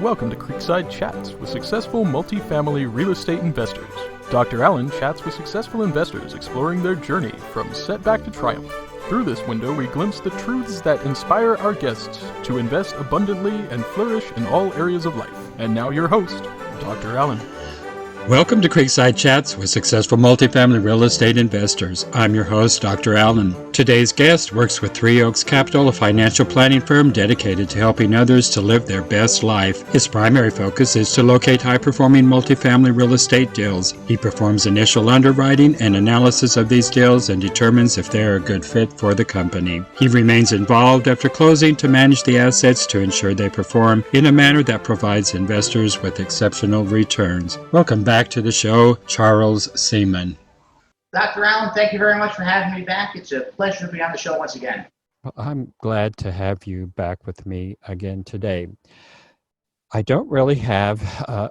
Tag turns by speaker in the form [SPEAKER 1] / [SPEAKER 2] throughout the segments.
[SPEAKER 1] Welcome to Creekside Chats with successful multifamily real estate investors. Dr. Allen chats with successful investors exploring their journey from setback to triumph. Through this window, we glimpse the truths that inspire our guests to invest abundantly and flourish in all areas of life. And now your host, Dr. Allen.
[SPEAKER 2] Welcome to Creekside Chats with successful multifamily real estate investors. I'm your host, Dr. Allen. Today's guest works with Three Oaks Capital, a financial planning firm dedicated to helping others to live their best life. His primary focus is to locate high-performing multifamily real estate deals. He performs initial underwriting and analysis of these deals and determines if they are a good fit for the company. He remains involved after closing to manage the assets to ensure they perform in a manner that provides investors with exceptional returns. Welcome back to the show, Charles Seaman.
[SPEAKER 3] Dr. Allen, thank you very much for having me back. It's a pleasure to be on the show once again.
[SPEAKER 4] Well, I'm glad to have you back with me again today. I don't really have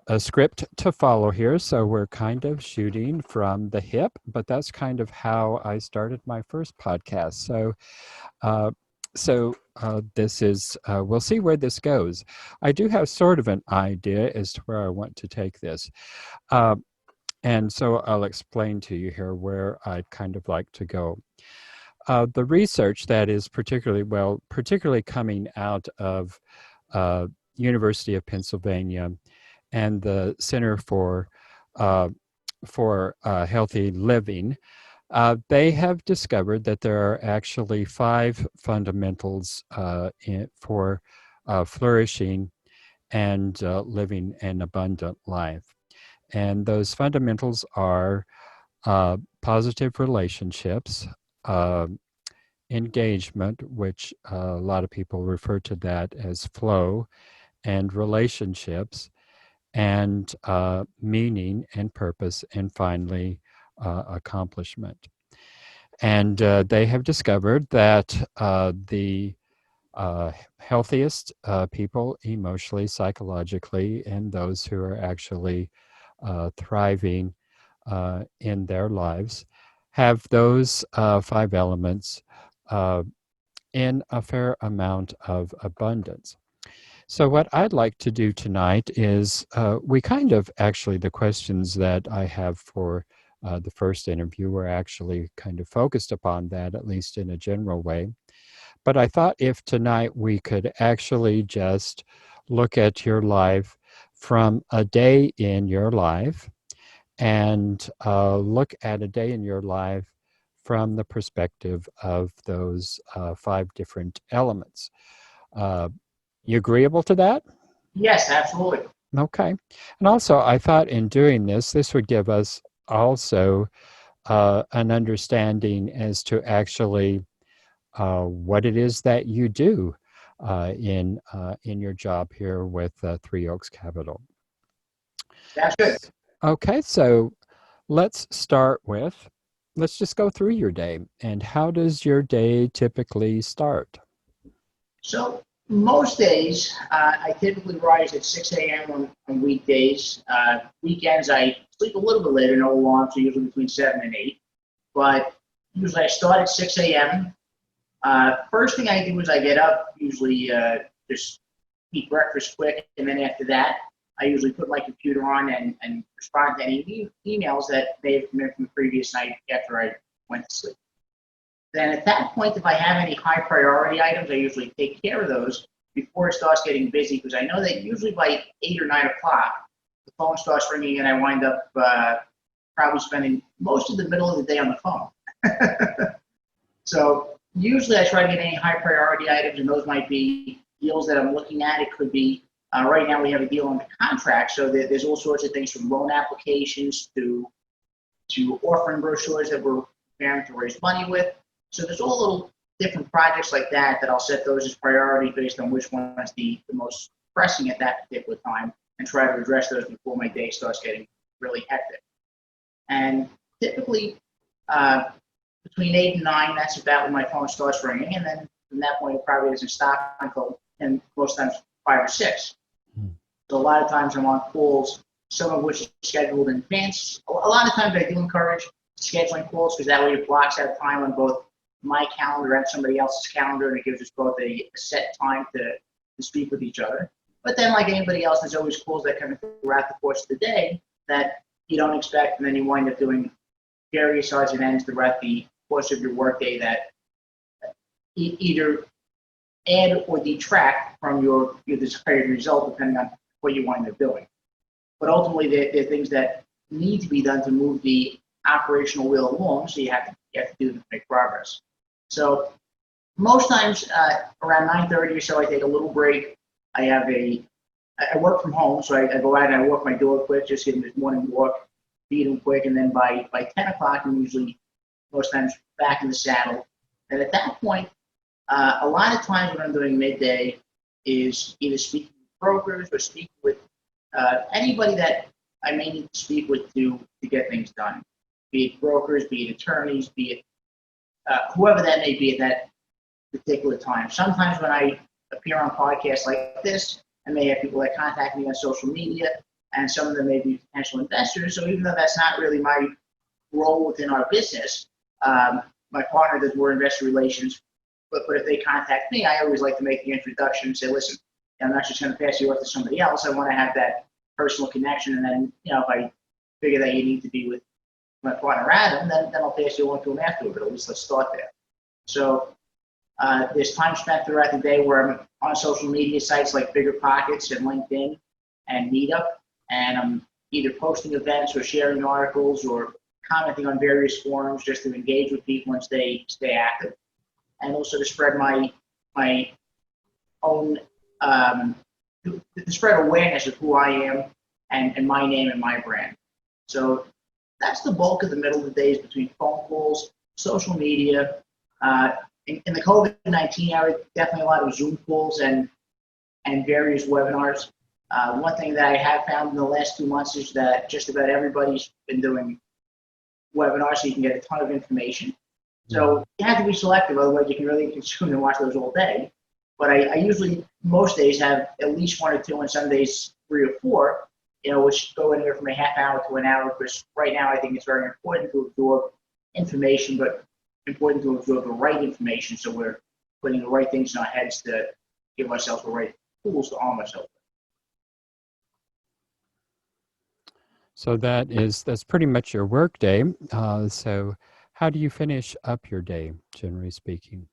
[SPEAKER 4] a script to follow here, so we're kind of shooting from the hip, but that's kind of how I started my first podcast. So this is, we'll see where this goes. I do have sort of an idea as to where I want to take this. And so I'll explain to you here where I'd kind of like to go. The research that is particularly coming out of University of Pennsylvania and the Center for Healthy Living, they have discovered that there are actually 5 fundamentals for flourishing and living an abundant life. And those fundamentals are positive relationships, engagement, which a lot of people refer to that as flow, and relationships, and meaning and purpose, and finally, accomplishment. And they have discovered that the healthiest people emotionally, psychologically, and those who are actually thriving in their lives have those 5 elements in a fair amount of abundance. So what I'd like to do tonight is the questions that I have for the first interview were actually kind of focused upon that, at least in a general way. But I thought if tonight we could actually just look at your life from a day in your life and look at a day in your life from the perspective of those 5 different elements. You agreeable to that?
[SPEAKER 3] Yes, absolutely.
[SPEAKER 4] Okay. And also, I thought in doing this would give us also an understanding as to actually what it is that you do in your job here with Three Oaks Capital.
[SPEAKER 3] That's good.
[SPEAKER 4] Okay, so let's just go through your day. And how does your day typically start?
[SPEAKER 3] So most days, I typically rise at 6 a.m. on weekdays. Weekends, I sleep a little bit later, no alarm, so usually between 7 and 8. But usually I start at 6 a.m. First thing I do is I get up, usually just eat breakfast quick, and then after that, I usually put my computer on and respond to any emails that may have come in from the previous night after I went to sleep. Then at that point, if I have any high priority items, I usually take care of those before it starts getting busy, because I know that usually by 8 or 9 o'clock, the phone starts ringing and I wind up probably spending most of the middle of the day on the phone. So usually I try to get any high priority items, and those might be deals that I'm looking at. It could be, right now we have a deal on the contract, so there's all sorts of things from loan applications to offering brochures that we're preparing to raise money with. So there's all little different projects like that I'll set those as priority based on which one is the most pressing at that particular time, and try to address those before my day starts getting really hectic. And typically, between 8 and 9, that's about when my phone starts ringing, and then from that point it probably doesn't stop until, and most times, 5 or 6. So a lot of times I'm on calls, some of which is scheduled in advance. A lot of times I do encourage scheduling calls, because that way it blocks out time on both my calendar and somebody else's calendar, and it gives us both a set time to speak with each other. But then, like anybody else, there's always calls that come throughout the course of the day that you don't expect, and then you wind up doing various odds and ends throughout the course of your workday that either add or detract from your desired result, depending on what you wind up doing. But ultimately, there are things that need to be done to move the operational wheel along, so you have to do to make progress. So most times around 9:30 or so, I take a little break. I work from home, so I go out and I walk my dog quick, just give him his morning walk, feed him quick, and then by 10 o'clock, I'm usually most times back in the saddle. And at that point, a lot of times when I'm doing midday is either speaking with brokers or speaking with anybody that I may need to speak with to get things done, be it brokers, be it attorneys, be it whoever that may be at that particular time. Sometimes when I appear on podcasts like this, I may have people that contact me on social media, and some of them may be potential investors. So even though that's not really my role within our business, my partner does more investor relations. But if they contact me, I always like to make the introduction and say, listen, I'm not just going to pass you off to somebody else. I want to have that personal connection. And then, if I figure that you need to be with my partner Adam, then I'll pass you on to him afterward. But at least let's start there. So there's time spent throughout the day where I'm on social media sites like Bigger Pockets and LinkedIn and Meetup, and I'm either posting events or sharing articles or commenting on various forums just to engage with people and stay active, and also to spread my own to spread awareness of who I am and my name and my brand. So that's the bulk of the middle of the days between phone calls, social media. In the COVID-19 era, definitely a lot of Zoom calls and various webinars. One thing that I have found in the last 2 months is that just about everybody's been doing webinars, so you can get a ton of information. So you have to be selective, otherwise you can really consume and watch those all day. But I usually, most days, have at least 1 or 2, and some days 3 or 4, which go anywhere from a half hour to an hour, because right now I think it's very important to absorb information, but important to absorb the right information, so we're putting the right things in our heads to give ourselves the right tools to arm ourselves.
[SPEAKER 4] So that's pretty much your work day. So how do you finish up your day, generally speaking?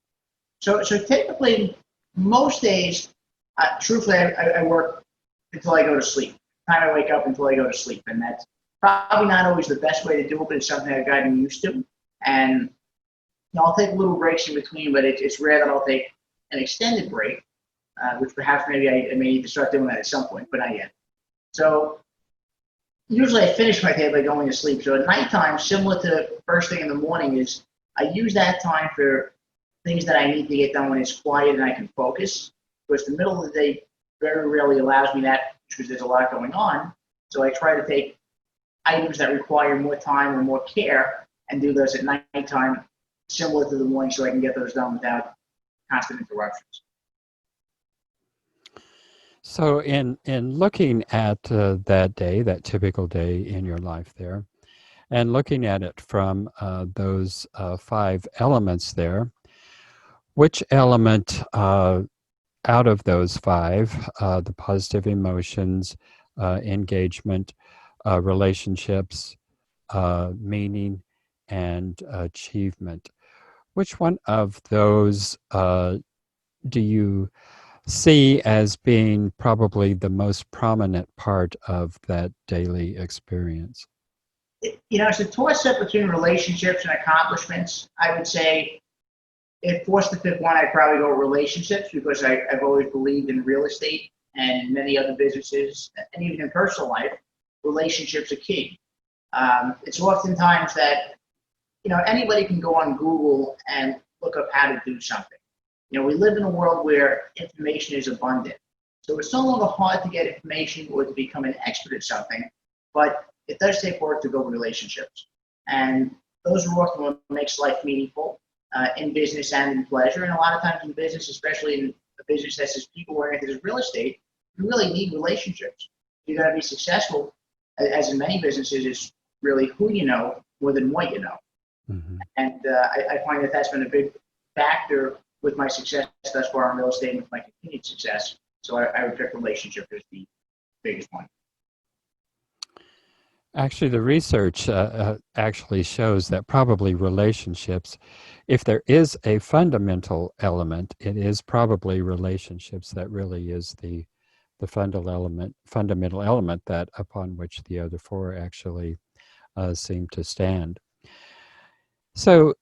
[SPEAKER 3] So typically, most days, truthfully, I work until I go to sleep. Time I wake up until I go to sleep, and that's probably not always the best way to do it, but it's something I've gotten used to. And I'll take little breaks in between, but it's rare that I'll take an extended break, which perhaps maybe I may need to start doing that at some point, but not yet. So usually I finish my day by going to sleep. So at nighttime, similar to first thing in the morning, is I use that time for things that I need to get done when it's quiet and I can focus. Because the middle of the day very rarely allows me that, because there's a lot going on. So I try to take items that require more time or more care and do those at nighttime, similar to the morning, so I can get those done without constant interruptions.
[SPEAKER 4] So in looking at that day, that typical day in your life there, and looking at it from those 5 elements there, which element out of those 5, the positive emotions, engagement, relationships, meaning, and achievement, which one of those do you see as being probably the most prominent part of that daily experience?
[SPEAKER 3] It's a toss-up between relationships and accomplishments. I would say, if forced to pick one, I'd probably go relationships, because I've always believed in real estate and in many other businesses, and even in personal life, relationships are key. It's oftentimes that, anybody can go on Google and look up how to do something. We live in a world where information is abundant. So it's no longer hard to get information or to become an expert at something, but it does take work to build relationships. And those are often what makes life meaningful in business and in pleasure. And a lot of times in business, especially in a business that's as people-oriented as real estate, you really need relationships. You got to be successful, as in many businesses, is really who you know more than what you know. Mm-hmm. And I find that that's been a big factor with my success thus far in real estate and with my continued success. So I would pick relationship as the biggest one.
[SPEAKER 4] Actually, the research actually shows that probably relationships, if there is a fundamental element, it is probably relationships that really is the fundamental element that upon which the other four actually seem to stand. So,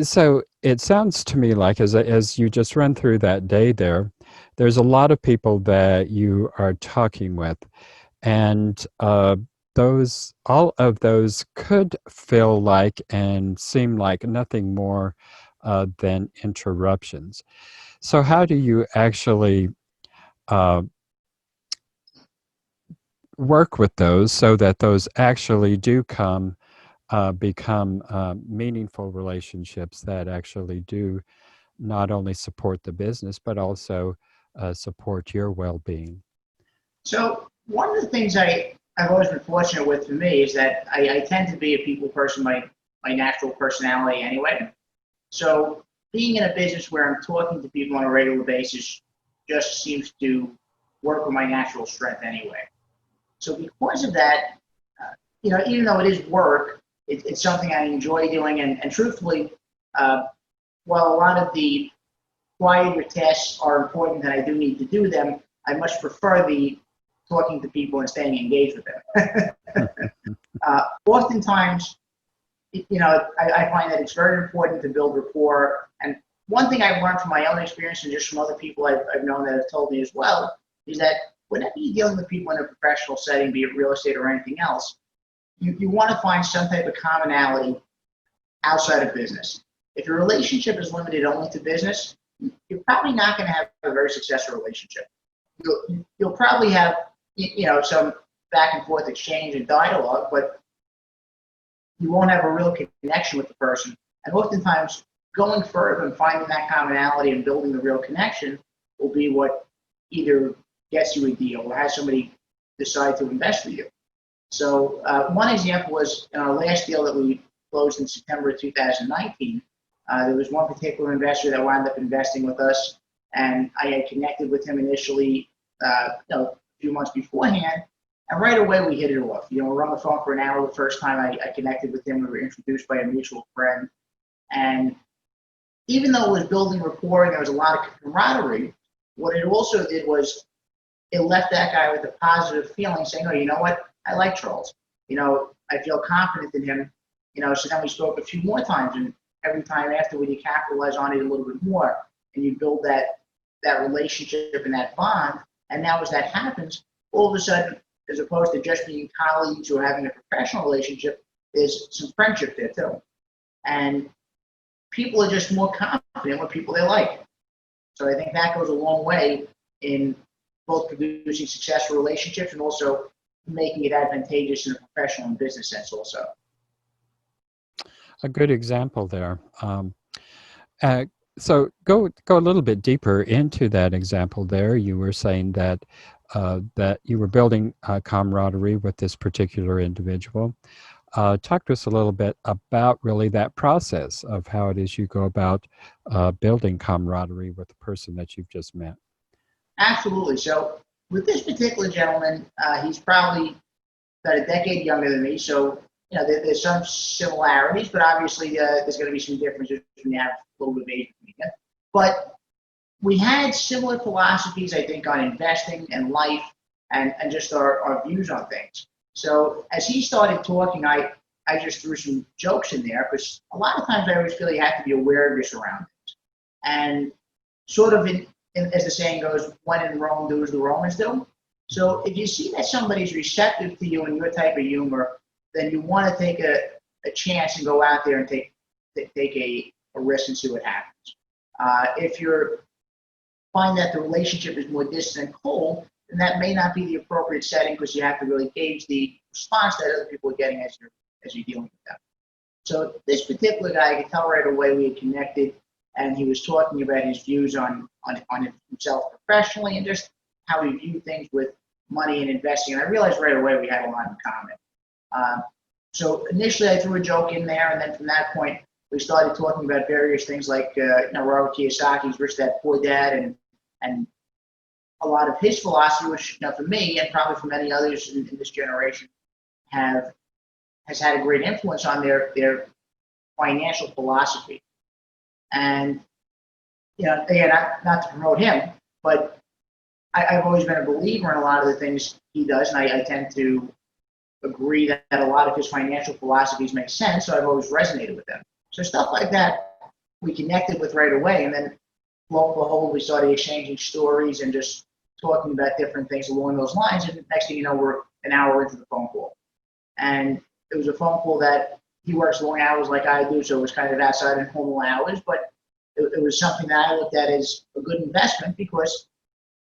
[SPEAKER 4] so it sounds to me like as you just run through that day there's a lot of people that you are talking with, and all of those could feel like and seem like nothing more than interruptions. So how do you actually work with those so that those actually do become meaningful relationships that actually do not only support the business but also support your well-being?
[SPEAKER 3] So one of the things I've always been fortunate with for me is that I tend to be a people person by natural personality anyway. So being in a business where I'm talking to people on a regular basis just seems to work with my natural strength anyway. So because of that, even though it is work, it's something I enjoy doing. And truthfully, while a lot of the quieter tasks are important and I do need to do them, I much prefer the talking to people and staying engaged with them. Oftentimes, I find that it's very important to build rapport. And one thing I've learned from my own experience and just from other people I've known that have told me as well is that whenever you're dealing with people in a professional setting, be it real estate or anything else, you want to find some type of commonality outside of business. If your relationship is limited only to business, you're probably not going to have a very successful relationship. You'll probably have some back and forth exchange and dialogue, but you won't have a real connection with the person. And oftentimes, going further and finding that commonality and building the real connection will be what either gets you a deal or has somebody decide to invest with you. So one example was in our last deal that we closed in September of 2019. There was one particular investor that wound up investing with us, and I had connected with him initially a few months beforehand, and right away we hit it off. We were on the phone for an hour the first time I connected with him. We were introduced by a mutual friend, and even though it was building rapport and there was a lot of camaraderie, what it also did was it left that guy with a positive feeling, saying, "Oh, you know what? I like Charles. I feel confident in him." So then we spoke a few more times, and every time afterward, you capitalize on it a little bit more, and you build that relationship and that bond. And now, as that happens, all of a sudden, as opposed to just being colleagues or having a professional relationship, there's some friendship there too. And people are just more confident with people they like. So I think that goes a long way in both producing successful relationships and also making it advantageous in a professional and business sense also.
[SPEAKER 4] A good example there. So go a little bit deeper into that example there. You were saying that that you were building camaraderie with this particular individual. Talk to us a little bit about really that process of how it is you go about building camaraderie with the person that you've just met.
[SPEAKER 3] Absolutely. So with this particular gentleman, he's probably about a decade younger than me. So there's some similarities, but obviously there's going to be some differences when you have a little bit of age. But we had similar philosophies, I think, on investing and life and just our views on things. So as he started talking, I just threw some jokes in there because a lot of times I always feel you have to be aware of your surroundings. And sort of as the saying goes, when in Rome, do as the Romans do. So if you see that somebody's receptive to you and your type of humor, then you want to take a chance and go out there and take a risk and see what happens. If you find that the relationship is more distant and cold, then that may not be the appropriate setting because you have to really gauge the response that other people are getting as you're dealing with them. So this particular guy, I could tell right away we had connected, and he was talking about his views on himself professionally and just how he viewed things with money and investing. And I realized right away we had a lot in common. So initially I threw a joke in there, and then from that point we started talking about various things like Robert Kiyosaki's Rich Dad Poor Dad and a lot of his philosophy, which for me and probably for many others in this generation has had a great influence on their financial philosophy. And again, not to promote him, but I've always been a believer in a lot of the things he does, and I tend to agree that a lot of his financial philosophies make sense, so I've always resonated with them. So stuff like that we connected with right away, and then lo and behold, we started exchanging stories and just talking about different things along those lines, and next thing you know, we're an hour into the phone call. And it was a phone call that he works long hours like I do, so it was kind of outside of normal hours, but it was something that I looked at as a good investment, because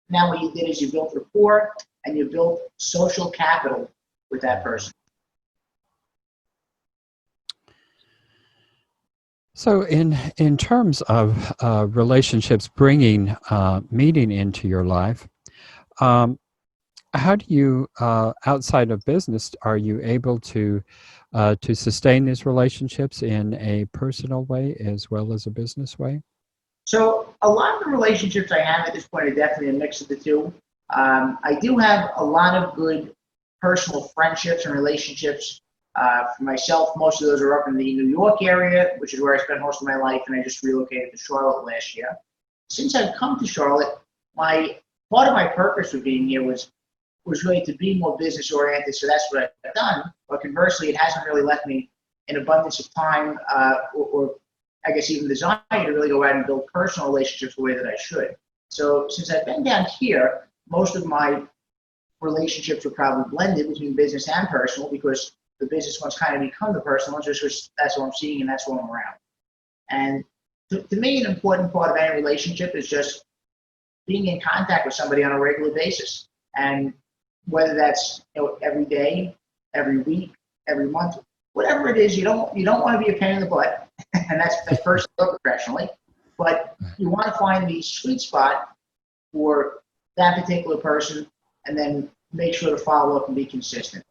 [SPEAKER 3] now what you did is you built rapport and you built social capital with that person.
[SPEAKER 4] So in terms of relationships bringing meaning into your life, how do you, outside of business, are you able to sustain these relationships in a personal way as well as a business way?
[SPEAKER 3] So a lot of the relationships I have at this point are definitely a mix of the two. I do have a lot of good personal friendships and relationships. For myself, most of those are up in the New York area, which is where I spent most of my life, and I just relocated to Charlotte last year. Since I've come to Charlotte, part of my purpose for being here was really to be more business oriented, so that's what I've done. But conversely, it hasn't really left me an abundance of time or I guess even desire to really go out and build personal relationships the way that I should. So since I've been down here, most of my relationships are probably blended between business and personal, because the business ones kind of become the personal ones, just because that's what I'm seeing and that's what I'm around. And to me, an important part of any relationship is just being in contact with somebody on a regular basis. And whether that's every day, every week, every month, whatever it is, you don't want to be a pain in the butt, and that's personally, professionally, but you want to find the sweet spot for that particular person, and then make sure to follow up and be consistent.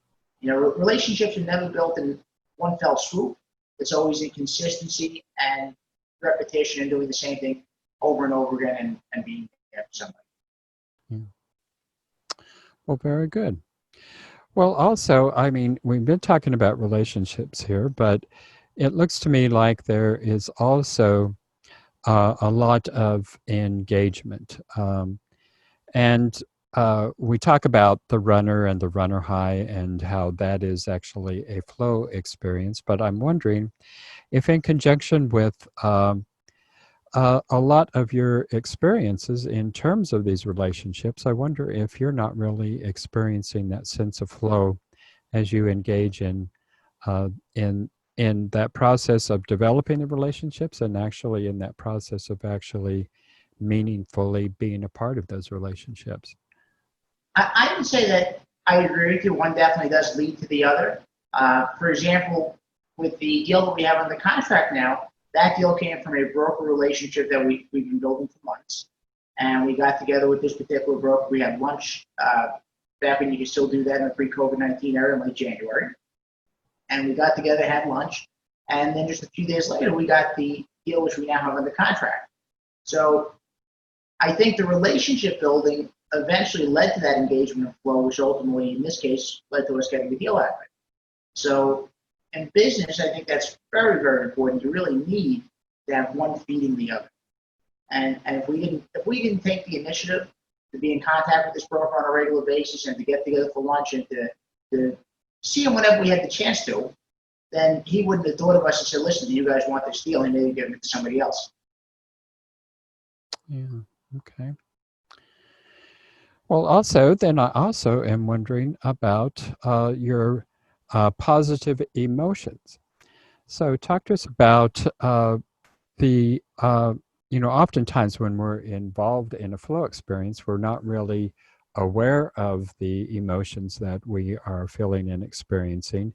[SPEAKER 3] Relationships are never built in one fell swoop. It's always in consistency and repetition and doing the same thing over and over again and being there for somebody.
[SPEAKER 4] Yeah. Well, very good. Well, also, I mean, we've been talking about relationships here, but it looks to me like there is also a lot of engagement. And we talk about the runner and the runner high and how that is actually a flow experience. But I'm wondering if, in conjunction with a lot of your experiences in terms of these relationships, I wonder if you're not really experiencing that sense of flow as you engage in that process of developing the relationships, and actually in that process of actually meaningfully being a part of those relationships.
[SPEAKER 3] I would say that I agree with you. One definitely does lead to the other. For example, with the deal that we have on the contract now, that deal came from a broker relationship that we've been building for months. And we got together with this particular broker. We had lunch back when you could still do that in the pre-COVID-19 era in late January. And we got together, had lunch. And then just a few days later, we got the deal which we now have under contract. So I think the relationship building eventually led to that engagement and flow, which ultimately, in this case, led to us getting the deal out of it. So in business, I think that's very, very important. You really need to have one feeding the other. And if we didn't take the initiative to be in contact with this broker on a regular basis and to get together for lunch and to see him whenever we had the chance to, then he wouldn't have thought of us and said, listen, do you guys want this deal? And maybe give it to somebody else.
[SPEAKER 4] Yeah, okay. Well, also, then I also am wondering about your positive emotions. So talk to us about oftentimes when we're involved in a flow experience, we're not really aware of the emotions that we are feeling and experiencing.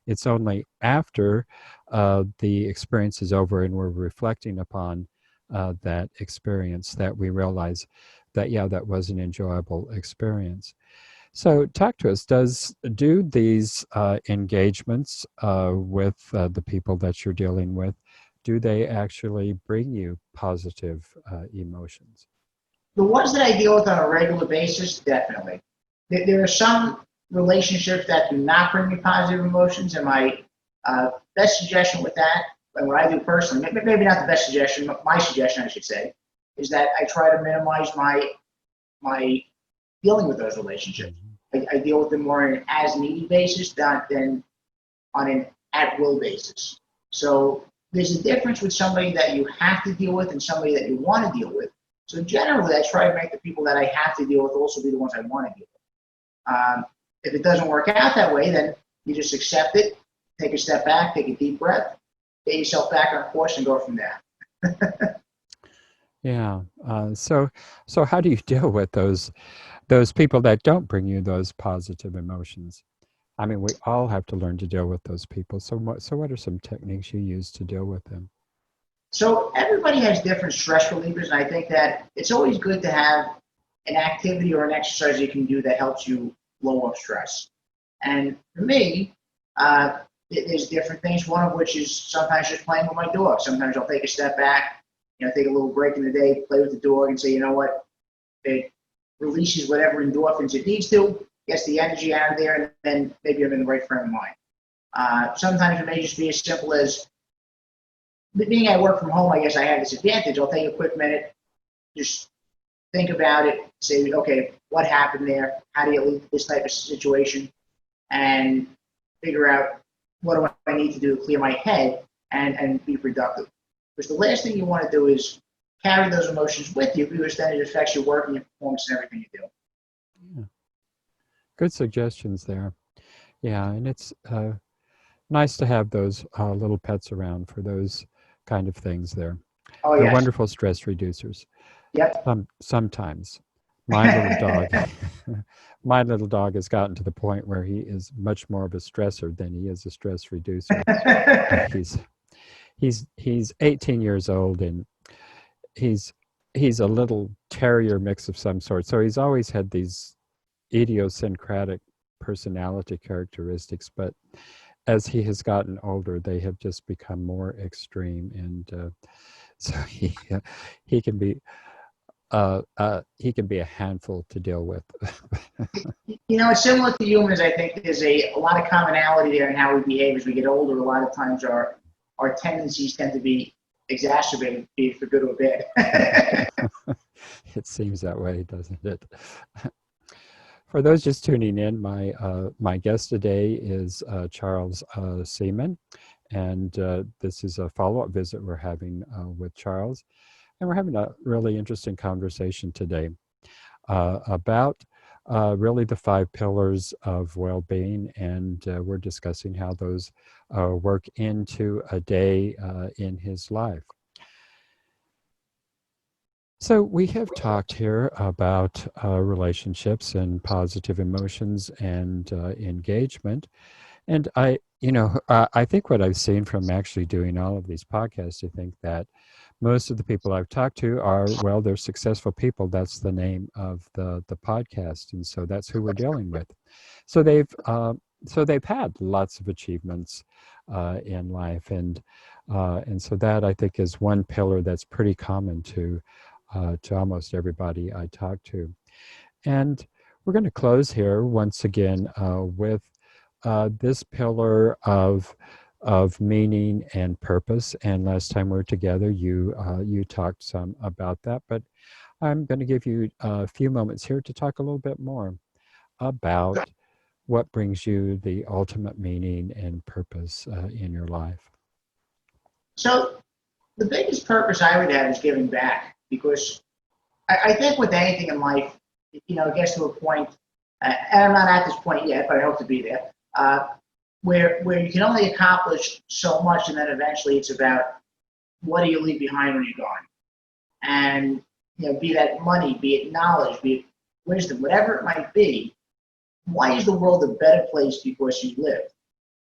[SPEAKER 4] It's only after the experience is over and we're reflecting upon that experience that we realize that, yeah, that was an enjoyable experience. So talk to us, do these engagements with the people that you're dealing with, do they actually bring you positive emotions?
[SPEAKER 3] The ones that I deal with on a regular basis, definitely. There are some relationships that do not bring me positive emotions, and my best suggestion with that, and what I do personally, maybe not the best suggestion, but my suggestion, I should say, is that I try to minimize my dealing with those relationships. I deal with them more on an as-needed basis than on an at-will basis. So there's a difference with somebody that you have to deal with and somebody that you want to deal with. So generally, I try to make the people that I have to deal with also be the ones I want to deal with. If it doesn't work out that way, then you just accept it, take a step back, take a deep breath, get yourself back on course, and go from there.
[SPEAKER 4] Yeah. So how do you deal with those people that don't bring you those positive emotions? I mean, we all have to learn to deal with those people. So what are some techniques you use to deal with them?
[SPEAKER 3] So everybody has different stress relievers, and I think that it's always good to have an activity or an exercise you can do that helps you lower stress. And for me, there's different things, one of which is sometimes just playing with my dog. Sometimes I'll take a step back, take a little break in the day, play with the dog, and say, you know what, it releases whatever endorphins it needs to, gets the energy out of there, and then maybe I'm in the right frame of mind. Sometimes it may just be as simple as, being I work from home, I guess I have this advantage. I'll take a quick minute, just think about it, say, okay, what happened there? How do you leave this type of situation? And figure out what do I need to do to clear my head and be productive. Because the last thing you want to do is carry those emotions with you, because then it affects your work and your performance and everything you do.
[SPEAKER 4] Yeah. Good suggestions there. Yeah, and it's nice to have those little pets around for those kind of things there.
[SPEAKER 3] Oh,
[SPEAKER 4] They're
[SPEAKER 3] yes.
[SPEAKER 4] wonderful stress reducers.
[SPEAKER 3] Yep.
[SPEAKER 4] Sometimes. My little dog, my little dog has gotten to the point where he is much more of a stressor than he is a stress reducer. He's 18 years old, and he's a little terrier mix of some sort. So he's always had these idiosyncratic personality characteristics, but as he has gotten older, they have just become more extreme, and so he can be a handful to deal with.
[SPEAKER 3] It's similar to humans. I think there's a lot of commonality there in how we behave as we get older. A lot of times our tendencies tend to be exacerbated, be it for good or bad.
[SPEAKER 4] It seems that way, doesn't it? For those just tuning in, my guest today is Charles Seaman, and this is a follow-up visit we're having with Charles, and we're having a really interesting conversation today about really the 5 pillars of well-being, and we're discussing how those work into a day in his life. So we have talked here about relationships and positive emotions and engagement. And I think what I've seen from actually doing all of these podcasts, I think that most of the people I've talked to are, well, they're successful people. That's the name of the podcast. And so that's who we're dealing with. So they've had lots of achievements in life. And so that, I think, is one pillar that's pretty common to almost everybody I talk to. And we're going to close here once again with this pillar of meaning and purpose. And last time we were together, you talked some about that, but I'm going to give you a few moments here to talk a little bit more about what brings you the ultimate meaning and purpose in your life.
[SPEAKER 3] So the biggest purpose I would have is giving back, because I think with anything in life, it gets to a point, and I'm not at this point yet, but I hope to be there, where you can only accomplish so much, and then eventually it's about what do you leave behind when you're gone. And, be that money, be it knowledge, be it wisdom, whatever it might be, why is the world a better place because you lived?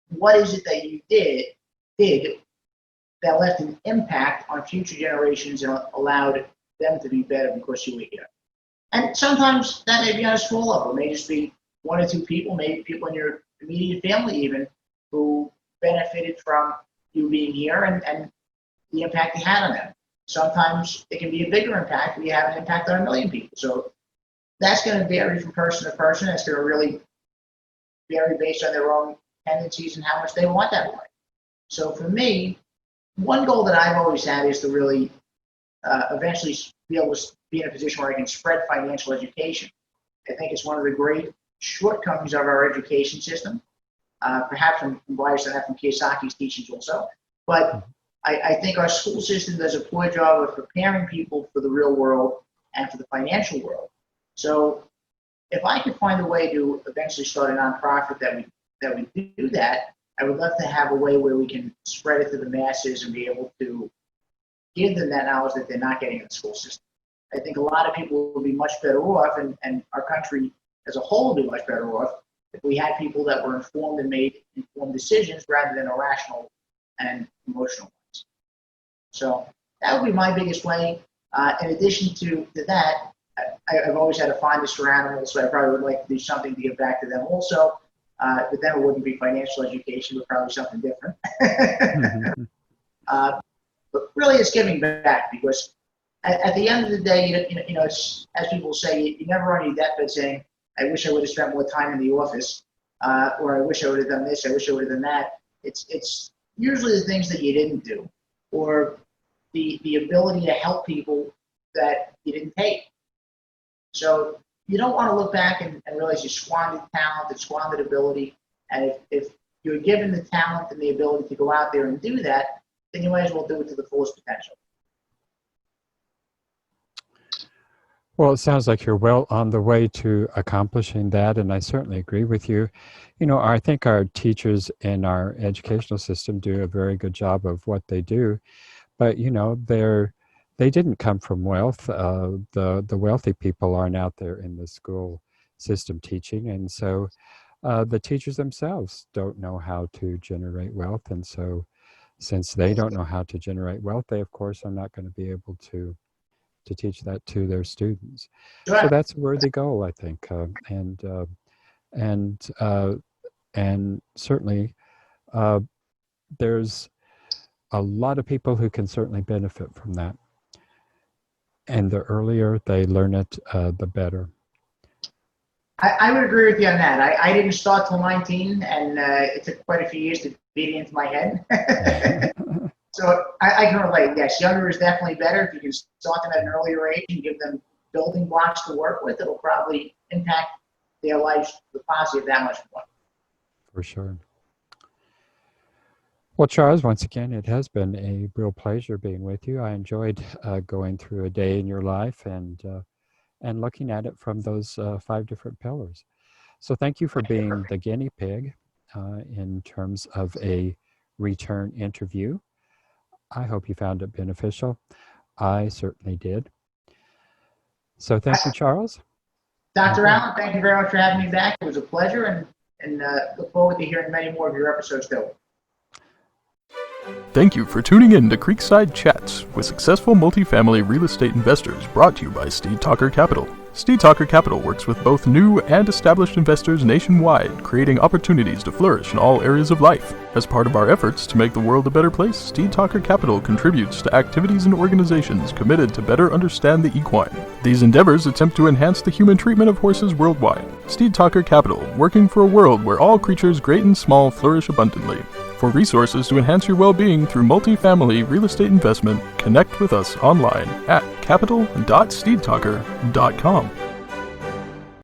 [SPEAKER 3] What is it that you did that left an impact on future generations and allowed them to be better because you were here? And sometimes that may be on a small level. It may just be 1 or 2 people, maybe people in your immediate family even, who benefited from you being here and the impact you had on them. Sometimes it can be a bigger impact. We have an impact on 1 million people. So that's going to vary from person to person. It's going to really vary based on their own tendencies and how much they want that money. So for me, one goal that I've always had is to really eventually be able to be in a position where I can spread financial education. I think it's one of the great shortcomings of our education system, perhaps from bias that I have from Kiyosaki's teachings also. But I think our school system does a poor job of preparing people for the real world and for the financial world. So if I could find a way to eventually start a nonprofit that we do that, I would love to have a way where we can spread it to the masses and be able to give them that knowledge that they're not getting in the school system. I think a lot of people will be much better off, and our country as a whole will be much better off if we had people that were informed and made informed decisions rather than irrational and emotional ones. So that would be my biggest way. In addition to that, I've always had a fondness for animals, so I probably would like to do something to give back to them also. But then it wouldn't be financial education, but probably something different. But really, it's giving back, because at the end of the day, you know, it's, as people say, you never on your deathbed saying, "I wish I would have spent more time in the office," or "I wish I would have done this, I wish I would have done that." It's usually the things that you didn't do, or the ability to help people that you didn't take. So you don't want to look back and realize you squandered talent and squandered ability. And if you're given the talent and the ability to go out there and do that, then you might as well do it to the fullest potential.
[SPEAKER 4] Well, it sounds like you're well on the way to accomplishing that, and I certainly agree with you. You know, I think our teachers in our educational system do a very good job of what they do, but you know, they didn't come from wealth. The wealthy people aren't out there in the school system teaching, and so the teachers themselves don't know how to generate wealth, and so since they don't know how to generate wealth, they of course are not going to be able to teach that to their students. So that's a worthy goal, I think, and certainly there's a lot of people who can certainly benefit from that. And the earlier they learn it, the better.
[SPEAKER 3] I would agree with you on that. I didn't start till 19, and it took quite a few years to beat it into my head. So I can relate. Yes, younger is definitely better. If you can start them at an earlier age and give them building blocks to work with, it'll probably impact their lives the positive that much more.
[SPEAKER 4] For sure. Well, Charles, once again, it has been a real pleasure being with you. I enjoyed going through a day in your life and looking at it from those 5 different pillars. So thank you for being the guinea pig in terms of a return interview. I hope you found it beneficial. I certainly did. So thank you, Charles.
[SPEAKER 3] Dr. Allen, thank you very much for having me back. It was a pleasure, and look forward to hearing many more of your episodes too.
[SPEAKER 1] Thank you for tuning in to Creekside Chats with successful multifamily real estate investors, brought to you by Steed Talker Capital. Steed Talker Capital works with both new and established investors nationwide, creating opportunities to flourish in all areas of life. As part of our efforts to make the world a better place, Steed Talker Capital contributes to activities and organizations committed to better understand the equine. These endeavors attempt to enhance the human treatment of horses worldwide. Steed Talker Capital, working for a world where all creatures great and small flourish abundantly. For resources to enhance your well-being through multifamily real estate investment, connect with us online at capital.steedtalker.com.